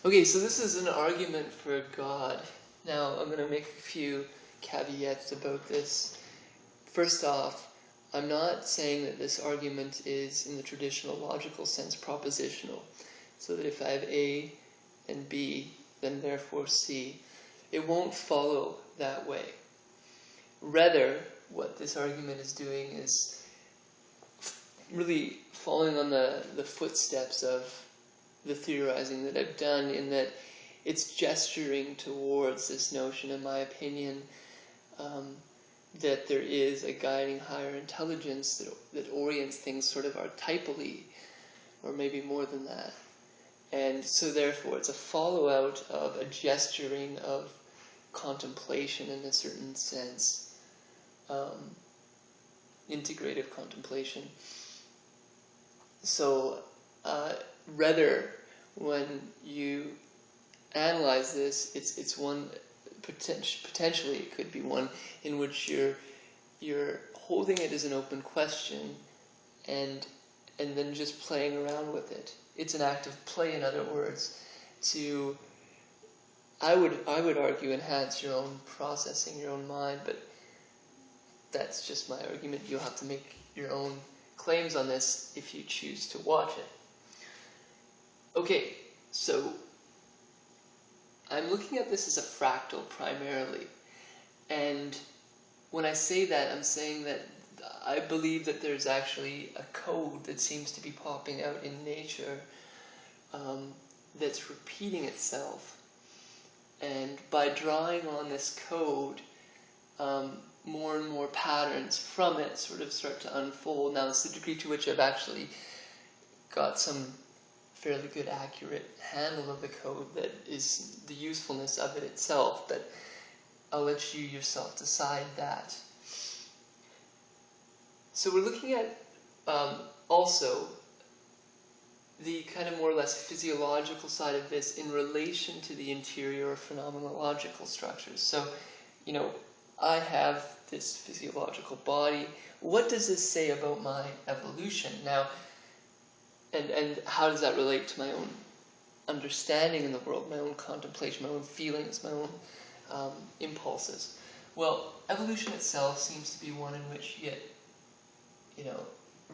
Okay, so this is an argument for God. Now, I'm going to make a few caveats about this. First off, I'm not saying that this argument is, in the traditional logical sense, propositional. So that if I have A and B, then therefore C. It won't follow that way. Rather, what this argument is doing is really following on the footsteps of the theorizing that I've done, in that it's gesturing towards this notion, in my opinion, that there is a guiding higher intelligence that orients things sort of archetypally, or maybe more than that. And so therefore it's a follow-out of a gesturing of contemplation in a certain sense, integrative contemplation. So rather, when you analyze this, it's one, potentially it could be one in which you're holding it as an open question and then just playing around with it. It's an act of play, in other words, to, I would argue, enhance your own processing, your own mind, but that's just my argument. You'll have to make your own claims on this if you choose to watch it. Okay, so I'm looking at this as a fractal primarily, and when I say that, I'm saying that I believe that there's actually a code that seems to be popping out in nature that's repeating itself. And by drawing on this code, more and more patterns from it sort of start to unfold. Now, it's the degree to which I've actually got some fairly good, accurate handle of the code that is the usefulness of it itself, but I'll let you yourself decide that. So we're looking at also the kind of more or less physiological side of this in relation to the interior or phenomenological structures. So, I have this physiological body. What does this say about my evolution? Now, and how does that relate to my own understanding in the world, my own contemplation, my own feelings, my own impulses? Well, evolution itself seems to be one in which you get,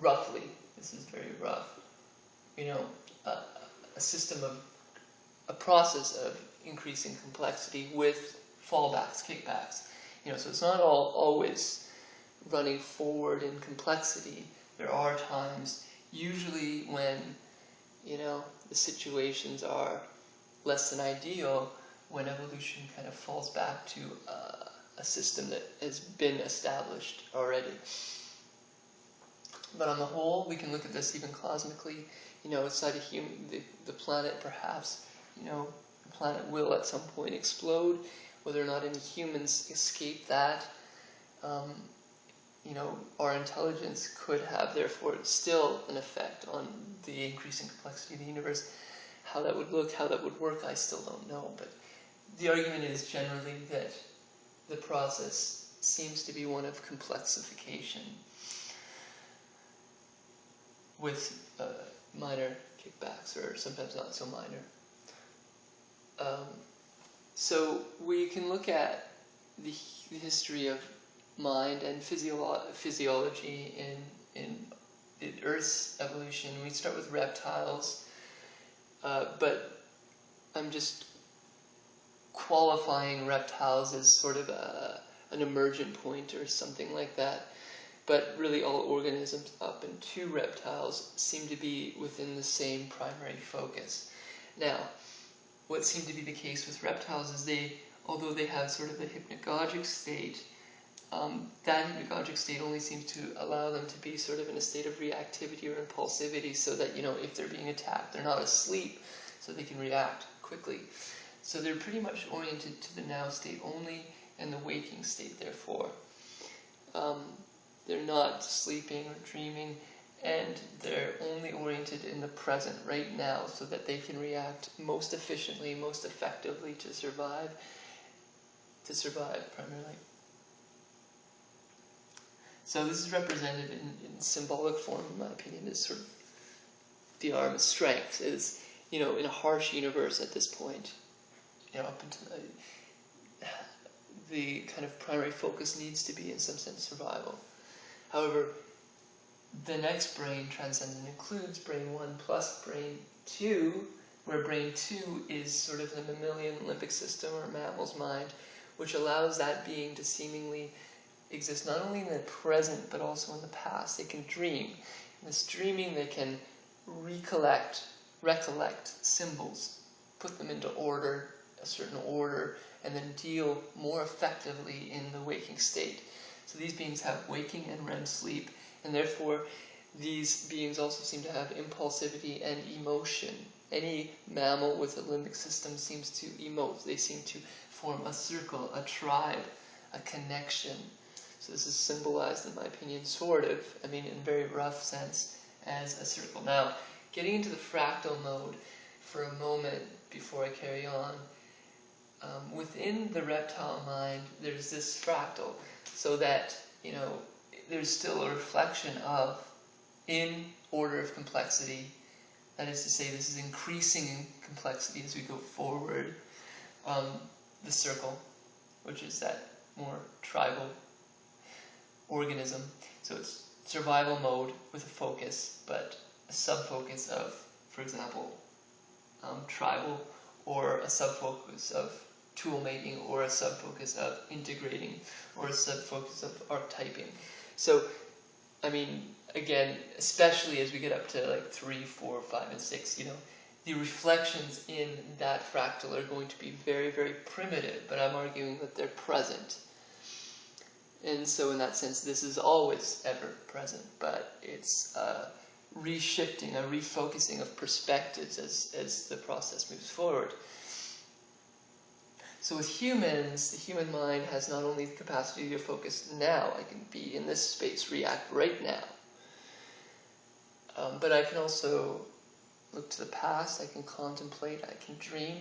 roughly, this is very rough, a system of, a process of increasing complexity with fallbacks, kickbacks. So it's not always running forward in complexity. There are times, usually when, the situations are less than ideal, when evolution kind of falls back to a system that has been established already. But on the whole, we can look at this even cosmically. Outside of the planet, perhaps, the planet will at some point explode. Whether or not any humans escape that, our intelligence could have, therefore, still an effect on the increasing complexity of the universe. How that would look, how that would work, I still don't know. But the argument is generally that the process seems to be one of complexification, with minor kickbacks, or sometimes not so minor. So we can look at the history of mind and physiology in Earth's evolution. We start with reptiles, but I'm just qualifying reptiles as sort of an emergent point or something like that. But really all organisms up into reptiles seem to be within the same primary focus. Now, what seemed to be the case with reptiles is although they have sort of the hypnagogic state, that hypnagogic state only seems to allow them to be sort of in a state of reactivity or impulsivity, so that, if they're being attacked, they're not asleep, so they can react quickly. So they're pretty much oriented to the now state only, and the waking state, therefore. They're not sleeping or dreaming, and they're only oriented in the present, right now, so that they can react most efficiently, most effectively to survive primarily. So this is represented in symbolic form, in my opinion, as sort of the arm of strength. in a harsh universe at this point, up until the kind of primary focus needs to be, in some sense, survival. However, the next brain transcends and includes brain 1 plus brain 2, where brain 2 is sort of the mammalian limbic system or mammal's mind, which allows that being to seemingly exist not only in the present but also in the past. They can dream. In this dreaming, they can recollect symbols, put them into order, a certain order, and then deal more effectively in the waking state. So these beings have waking and REM sleep, and therefore these beings also seem to have impulsivity and emotion. Any mammal with a limbic system seems to emote. They seem to form a circle, a tribe, a connection. So this is symbolized, in my opinion, sort of, in a very rough sense, as a circle. Now, getting into the fractal mode for a moment before I carry on, within the reptile mind, there's this fractal, so that, there's still a reflection of, in order of complexity, that is to say, this is increasing in complexity as we go forward, the circle, which is that more tribal organism. So it's survival mode with a focus, but a sub-focus of, for example, tribal, or a sub-focus of tool making, or a sub-focus of integrating, or a sub-focus of archetyping. So, again, especially as we get up to like 3, 4, 5, and 6, the reflections in that fractal are going to be very, very primitive, but I'm arguing that they're present. And so in that sense, this is always ever present, but it's a reshifting, a refocusing of perspectives as the process moves forward. So with humans, the human mind has not only the capacity to focus now, I can be in this space, react right now, but I can also look to the past, I can contemplate, I can dream,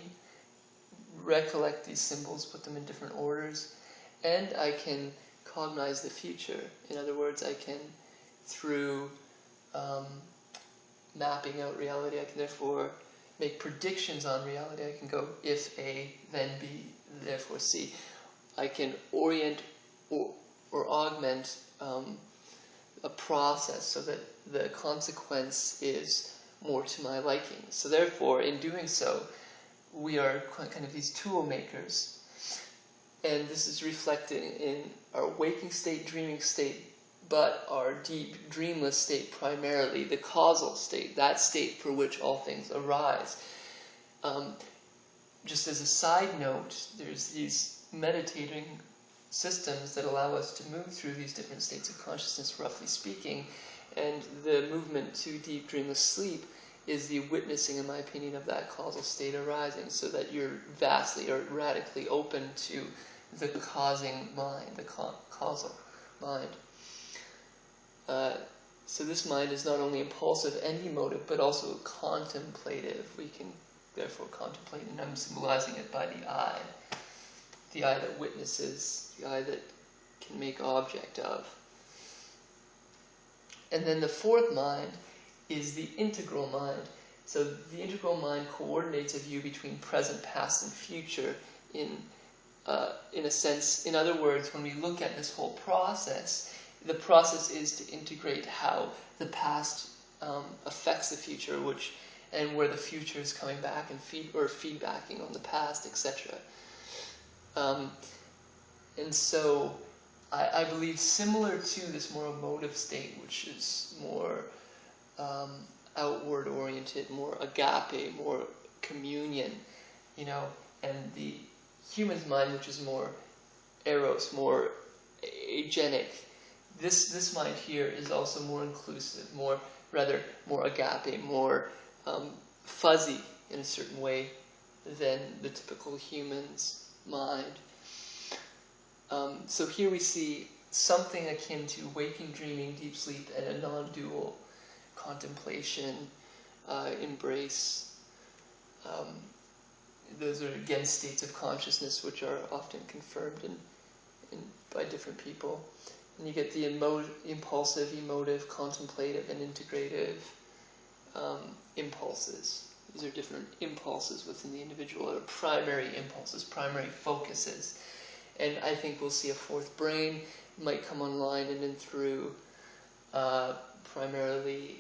recollect these symbols, put them in different orders, and I can cognize the future. In other words, I can, through mapping out reality, I can therefore make predictions on reality. I can go, if A, then B, therefore C. I can orient or augment a process so that the consequence is more to my liking. So therefore, in doing so, we are kind of these tool makers. And this is reflected in our waking state, dreaming state, but our deep, dreamless state primarily, the causal state, that state for which all things arise. Just as a side note, there's these meditating systems that allow us to move through these different states of consciousness, roughly speaking, and the movement to deep, dreamless sleep is the witnessing, in my opinion, of that causal state arising, so that you're vastly or radically open to the causing mind, the causal mind. So this mind is not only impulsive and emotive, but also contemplative. We can therefore contemplate, and I'm symbolizing it by the eye that witnesses, the eye that can make object of. And then the fourth mind is the integral mind. So the integral mind coordinates a view between present, past, and future in a sense. In other words, when we look at this whole process, the process is to integrate how the past affects the future, and where the future is coming back and feedbacking on the past, etc. And so I believe, similar to this more emotive state, which is more outward oriented, more agape, more communion, and the human's mind, which is more eros, more agenic. This mind here is also more inclusive, more agape, more fuzzy in a certain way than the typical human's mind. So here we see something akin to waking, dreaming, deep sleep, and a non-dual contemplation, embrace. Those are, again, states of consciousness which are often confirmed by different people. And you get the impulsive, emotive, contemplative, and integrative impulses, These are different impulses within the individual, or primary impulses, primary focuses. And I think we'll see a fourth brain might come online and then through primarily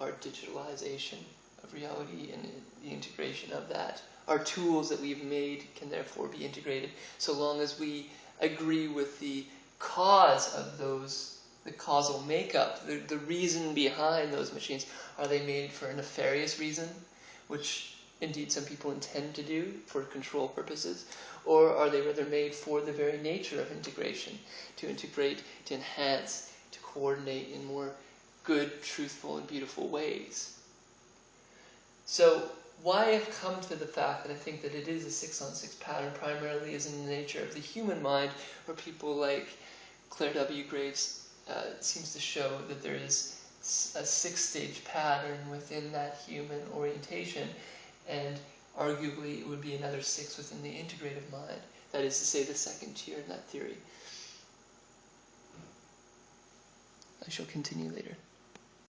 our digitalization of reality and the integration of that. Our tools that we've made can therefore be integrated, so long as we agree with the cause of those, the causal makeup, the reason behind those machines. Are they made for a nefarious reason, which indeed some people intend to do for control purposes, or are they rather made for the very nature of integration, to integrate, to enhance, to coordinate in more good, truthful, and beautiful ways? So why I've come to the fact that I think that it is a 6-on-6 pattern primarily is in the nature of the human mind, where people like Claire W. Graves seems to show that there is a 6-stage pattern within that human orientation, and arguably it would be another 6 within the integrative mind. That is to say, the second tier in that theory. I shall continue later.